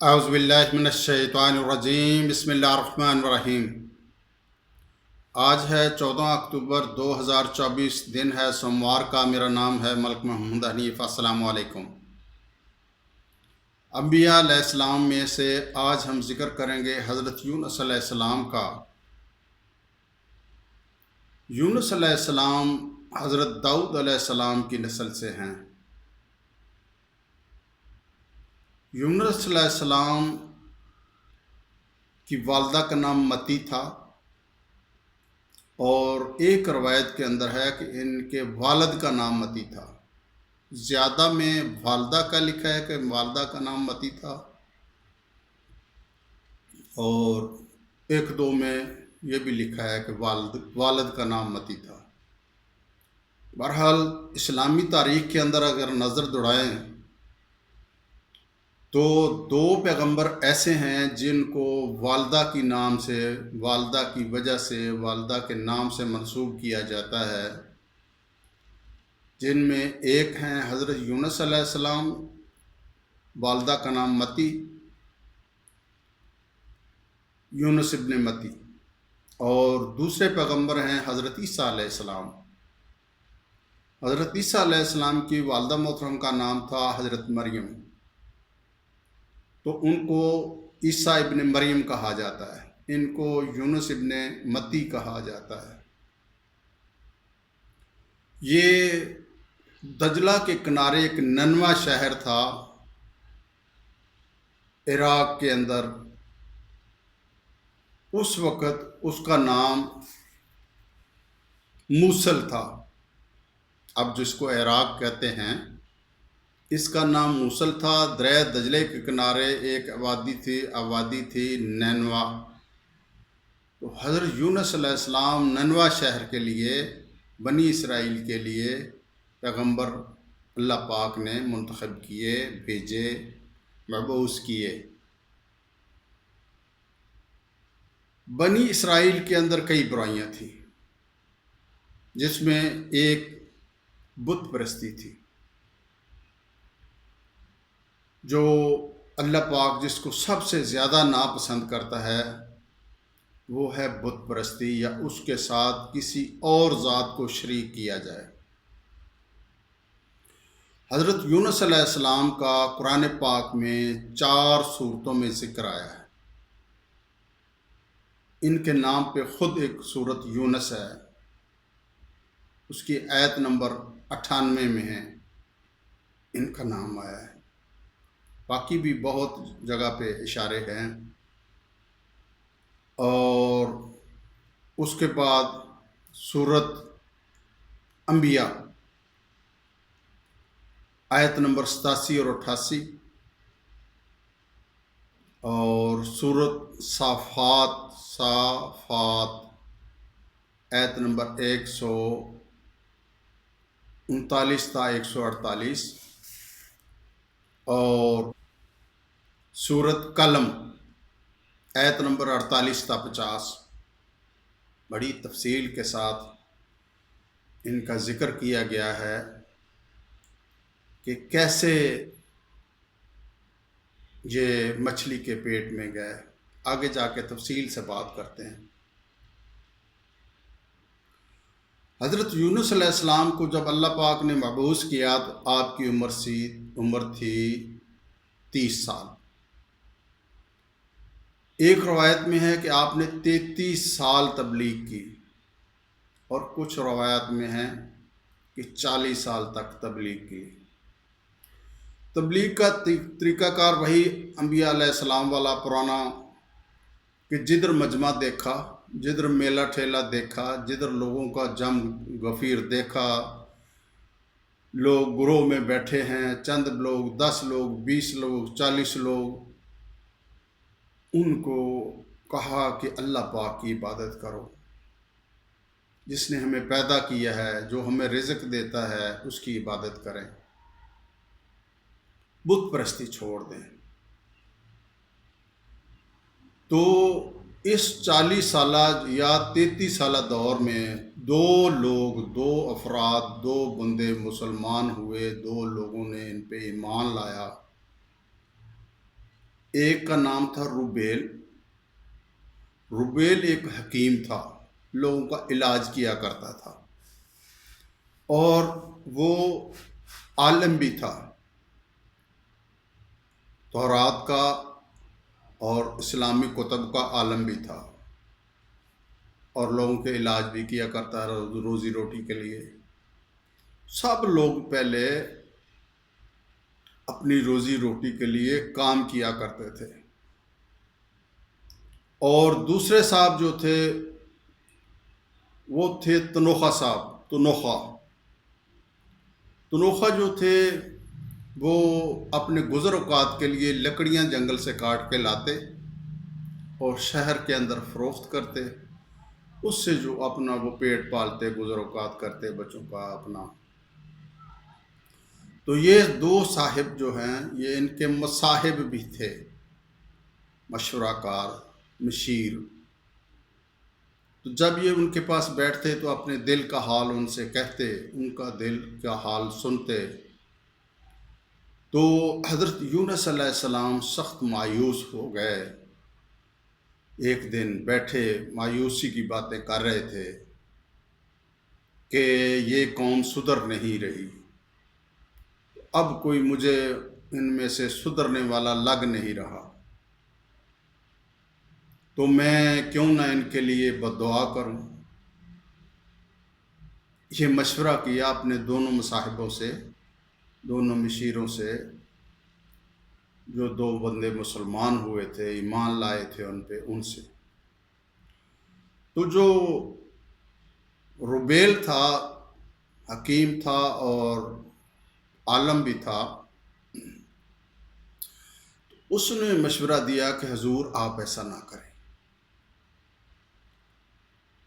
اعوذ باللہ من الشیطان الرجیم، بسم اللہ الرحمن الرحیم۔ آج ہے 14 اکتوبر 2024، دن ہے سوموار کا۔ میرا نام ہے ملک محمود حنیف۔ السلام علیکم۔ انبیاء علیہ السلام میں سے آج ہم ذکر کریں گے حضرت یونس علیہ السلام کا۔ یونس علیہ السلام حضرت داؤد علیہ السلام کی نسل سے ہیں۔ یونس علیہ السلام کی والدہ کا نام متی تھا، اور ایک روایت کے اندر ہے کہ ان کے والد کا نام متی تھا۔ زیادہ میں والدہ کا لکھا ہے کہ والدہ کا نام متی تھا، اور ایک دو میں یہ بھی لکھا ہے کہ والد کا نام متی تھا۔ بہرحال اسلامی تاریخ کے اندر اگر نظر دوڑائیں تو دو پیغمبر ایسے ہیں جن کو والدہ کی نام سے، والدہ کی وجہ سے، والدہ کے نام سے منسوب کیا جاتا ہے، جن میں ایک ہیں حضرت یونس علیہ السلام، والدہ کا نام متی، یونس ابن متی، اور دوسرے پیغمبر ہیں حضرت عیسیٰ علیہ السلام۔ حضرت عیسیٰ علیہ السلام کی والدہ محترم کا نام تھا حضرت مریم، تو ان کو عیسیٰ ابن مریم کہا جاتا ہے، ان کو یونس ابن متی کہا جاتا ہے۔ یہ دجلہ کے کنارے ایک ننوا شہر تھا عراق کے اندر۔ اس وقت اس کا نام موصل تھا، اب جس کو عراق کہتے ہیں اس کا نام موصل تھا۔ دریا دجلے کے کنارے ایک آبادی تھی نینوا۔ تو حضرت یونس علیہ السلام نینوا شہر کے لیے، بنی اسرائیل کے لیے پیغمبر اللہ پاک نے منتخب کیے، بھیجے، مبعوث کیے۔ بنی اسرائیل کے اندر کئی برائیاں تھیں، جس میں ایک بت پرستی تھی، جو اللہ پاک جس کو سب سے زیادہ ناپسند کرتا ہے وہ ہے بت پرستی، یا اس کے ساتھ کسی اور ذات کو شریک کیا جائے۔ حضرت یونس علیہ السلام کا قرآن پاک میں 4 سورتوں میں ذکر آیا ہے۔ ان کے نام پہ خود ایک سورت یونس ہے، اس کی آیت نمبر 98 میں ہے، ان کا نام آیا ہے۔ باقی بھی بہت جگہ پہ اشارے ہیں۔ اور اس کے بعد سورت انبیاء آیت نمبر 87 اور 88، اور سورت صافات آیت نمبر 139 تا 148، اور سورت قلم آیت نمبر 48 تا 50۔ بڑی تفصیل کے ساتھ ان کا ذکر کیا گیا ہے کہ کیسے یہ مچھلی کے پیٹ میں گئے۔ آگے جا کے تفصیل سے بات کرتے ہیں۔ حضرت یونس علیہ السلام کو جب اللہ پاک نے مبعوث کیا تو آپ کی عمر تھی 30 سال۔ ایک روایت میں ہے کہ آپ نے 33 سال تبلیغ کی، اور کچھ روایات میں ہے کہ 40 سال تک تبلیغ کی۔ تبلیغ کا طریقہ کار وہی انبیاء علیہ السلام والا پرانا، کہ جدھر مجمع دیکھا، جدھر میلہ ٹھیلا دیکھا، جدھر لوگوں کا جم غفیر دیکھا، لوگ گروہ میں بیٹھے ہیں، چند لوگ، 10 لوگ، 20 لوگ، 40 لوگ، ان کو کہا کہ اللہ پاک کی عبادت کرو، جس نے ہمیں پیدا کیا ہے، جو ہمیں رزق دیتا ہے، اس کی عبادت کریں، بت پرستی چھوڑ دیں۔ تو اس 40 سالہ یا 33 سالہ دور میں 2 افراد، 2 بندے مسلمان ہوئے، 2 لوگوں نے ان پہ ایمان لایا۔ ایک کا نام تھا روبیل۔ روبیل ایک حکیم تھا، لوگوں کا علاج کیا کرتا تھا، اور وہ عالم بھی تھا، تورات کا اور اسلامی کتب کا عالم بھی تھا، اور لوگوں کے علاج بھی کیا کرتا ہے روزی روٹی کے لیے۔ سب لوگ پہلے اپنی روزی روٹی کے لیے کام کیا کرتے تھے، اور دوسرے صاحب جو تھے وہ تھے تنوخہ صاحب۔ تنوخہ جو تھے وہ اپنے گزر اوقات کے لیے لکڑیاں جنگل سے کاٹ کے لاتے اور شہر کے اندر فروخت کرتے، اس سے جو اپنا وہ پیٹ پالتے، گزر اوقات کرتے بچوں کا اپنا۔ تو یہ دو صاحب جو ہیں یہ ان کے مصاحب بھی تھے، مشورہ کار، مشیر۔ تو جب یہ ان کے پاس بیٹھتے تو اپنے دل کا حال ان سے کہتے، ان کا دل کا حال سنتے۔ تو حضرت یونس علیہ السلام سخت مایوس ہو گئے۔ ایک دن بیٹھے مایوسی کی باتیں کر رہے تھے کہ یہ قوم سدھر نہیں رہی، اب کوئی مجھے ان میں سے سدھرنے والا لگ نہیں رہا، تو میں کیوں نہ ان کے لیے بد دعا کروں۔ یہ مشورہ کیا اپنے دونوں مصاحبوں سے، دونوں مشیروں سے، جو دو بندے مسلمان ہوئے تھے، ایمان لائے تھے ان پہ، ان سے۔ تو جو روبیل تھا، حکیم تھا اور عالم بھی تھا، اس نے مشورہ دیا کہ حضور آپ ایسا نہ کریں۔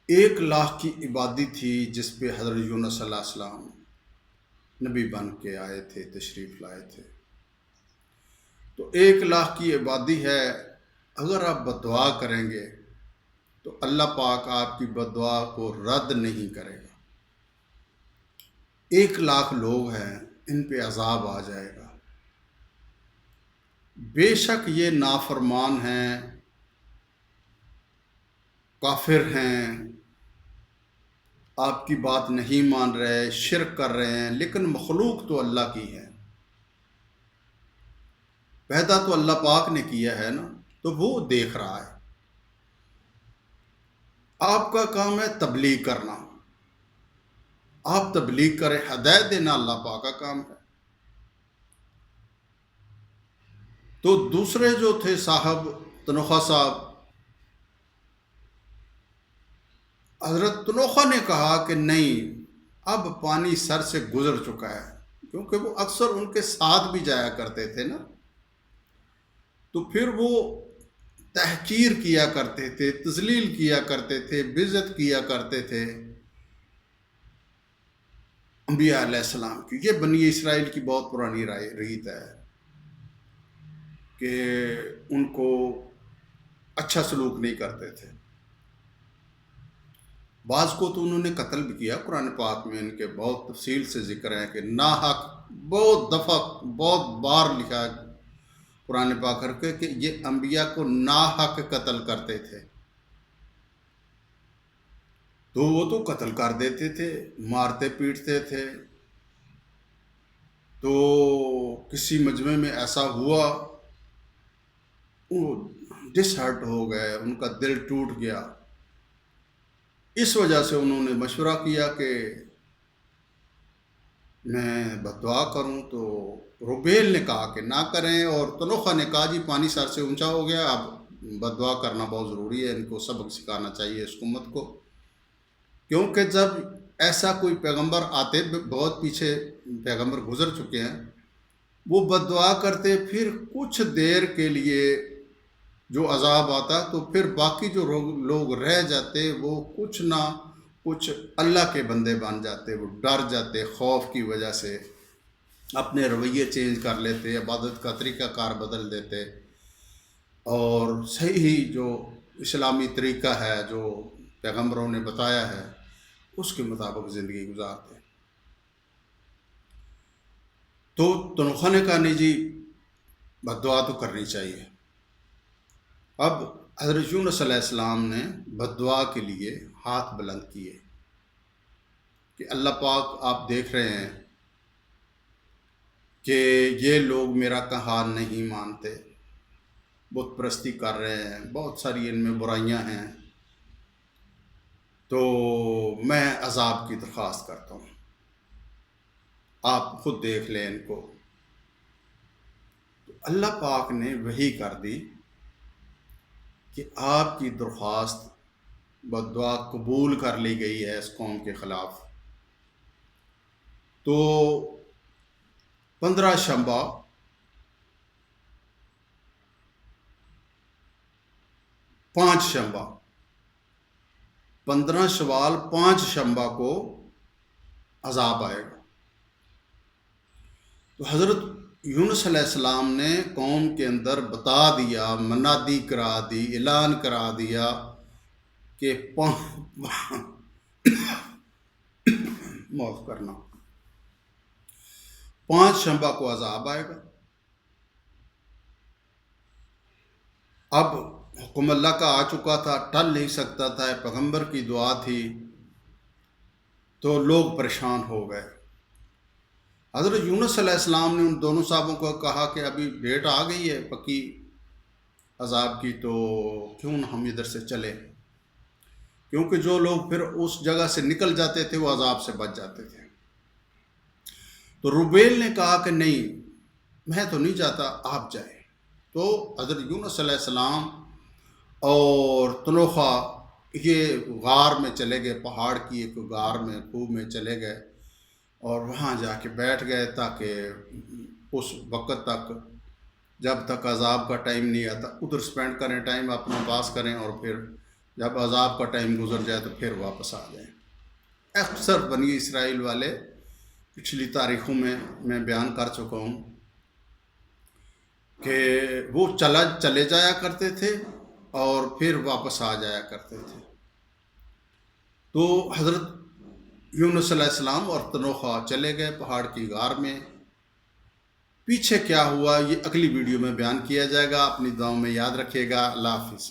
1,00,000 کی آبادی تھی جس پہ حضرت یونس صلی اللہ علیہ وسلم نبی بن کے آئے تھے، تشریف لائے تھے۔ تو 1,00,000 کی آبادی ہے، اگر آپ بد دعا کریں گے تو اللہ پاک آپ کی بد دعا کو رد نہیں کرے گا۔ 1,00,000 لوگ ہیں، ان پہ عذاب آ جائے گا۔ بے شک یہ نافرمان ہیں، کافر ہیں، آپ کی بات نہیں مان رہے، شرک کر رہے ہیں، لیکن مخلوق تو اللہ کی ہے، پیدا تو اللہ پاک نے کیا ہے نا، تو وہ دیکھ رہا ہے۔ آپ کا کام ہے تبلیغ کرنا، آپ تبلیغ کریں، ہدایت دینا اللہ پاک کا کام ہے۔ تو دوسرے جو تھے صاحب، تنوخہ صاحب، حضرت تنوخہ نے کہا کہ نہیں، اب پانی سر سے گزر چکا ہے، کیونکہ وہ اکثر ان کے ساتھ بھی جایا کرتے تھے نا، تو پھر وہ تحقیر کیا کرتے تھے، تذلیل کیا کرتے تھے، بےعزت کیا کرتے تھے انبیاء علیہ السلام کی۔ یہ بنی اسرائیل کی بہت پرانی ریت ہے کہ ان کو اچھا سلوک نہیں کرتے تھے۔ بعض کو تو انہوں نے قتل بھی کیا، قرآن پاک میں ان کے بہت تفصیل سے ذکر ہے کہ ناحق، بہت دفعہ، بہت بار لکھا ہے قرآن پاک کر کے کہ یہ انبیاء کو ناحق قتل کرتے تھے۔ تو وہ تو قتل کر دیتے تھے، مارتے پیٹتے تھے۔ تو کسی مجمع میں ایسا ہوا، وہ ڈس ہرٹ ہو گئے، ان کا دل ٹوٹ گیا۔ اس وجہ سے انہوں نے مشورہ کیا کہ میں بد دعا کروں، تو روبیل نے کہا کہ نہ کریں، اور تنوخہ نے کہا جی پانی سر سے اونچا ہو گیا، اب بد دعا کرنا بہت ضروری ہے، ان کو سبق سکھانا چاہیے اس امت کو۔ کیونکہ جب ایسا کوئی پیغمبر آتے، بہت پیچھے پیغمبر گزر چکے ہیں، وہ بد دعا کرتے، پھر کچھ دیر کے لیے جو عذاب آتا، تو پھر باقی جو لوگ رہ جاتے وہ کچھ نہ کچھ اللہ کے بندے بن جاتے، وہ ڈر جاتے، خوف کی وجہ سے اپنے رویے چینج کر لیتے، عبادت کا طریقہ کار بدل دیتے، اور صحیح جو اسلامی طریقہ ہے جو پیغمبروں نے بتایا ہے اس کے مطابق زندگی گزارتے۔ تو تنوخہ نے کہا نہیں جی، بد دعا تو کرنی چاہیے۔ اب حضرت یونس علیہ السلام نے بد دعا کے لیے ہاتھ بلند کیے کہ اللہ پاک آپ دیکھ رہے ہیں کہ یہ لوگ میرا کہا نہیں مانتے، بت پرستی کر رہے ہیں، بہت ساری ان میں برائیاں ہیں، تو میں عذاب کی درخواست کرتا ہوں، آپ خود دیکھ لیں ان کو۔ تو اللہ پاک نے وحی کر دی کہ آپ کی درخواست بد دعا قبول کر لی گئی ہے اس قوم کے خلاف۔ تو 15 شنبہ 5 شنبہ 15 شوال 5 شنبہ کو عذاب آئے گا۔ تو حضرت یونس علیہ السلام نے قوم کے اندر بتا دیا، منادی کرا دی، اعلان کرا دیا کہ معاف کرنا 5 شنبہ کو عذاب آئے گا۔ اب حکم اللہ کا آ چکا تھا، ٹل نہیں سکتا تھا، پیغمبر کی دعا تھی، تو لوگ پریشان ہو گئے۔ حضرت یونس علیہ السلام نے ان دونوں صاحبوں کو کہا کہ ابھی ڈیٹ آ گئی ہے پکی عذاب کی، تو کیوں نہ ہم ادھر سے چلے، کیونکہ جو لوگ پھر اس جگہ سے نکل جاتے تھے وہ عذاب سے بچ جاتے تھے۔ تو روبیل نے کہا کہ نہیں، میں تو نہیں جاتا، آپ جائیں۔ تو حضرت یونس علیہ السلام اور طلحہ یہ غار میں چلے گئے، پہاڑ کی ایک غار میں، کوہ میں چلے گئے، اور وہاں جا کے بیٹھ گئے تاکہ اس وقت تک جب تک عذاب کا ٹائم نہیں آتا ادھر سپینڈ کریں، ٹائم اپنا پاس کریں، اور پھر جب عذاب کا ٹائم گزر جائے تو پھر واپس آ جائیں۔ اکثر بنی اسرائیل والے پچھلی تاریخوں میں بیان کر چکا ہوں کہ وہ چلے جایا کرتے تھے اور پھر واپس آ جایا کرتے تھے۔ تو حضرت یونس علیہ السلام اور طلحہ چلے گئے پہاڑ کی غار میں۔ پیچھے کیا ہوا یہ اگلی ویڈیو میں بیان کیا جائے گا، اپنی دعاؤں میں یاد رکھیے گا۔ اللہ حافظ۔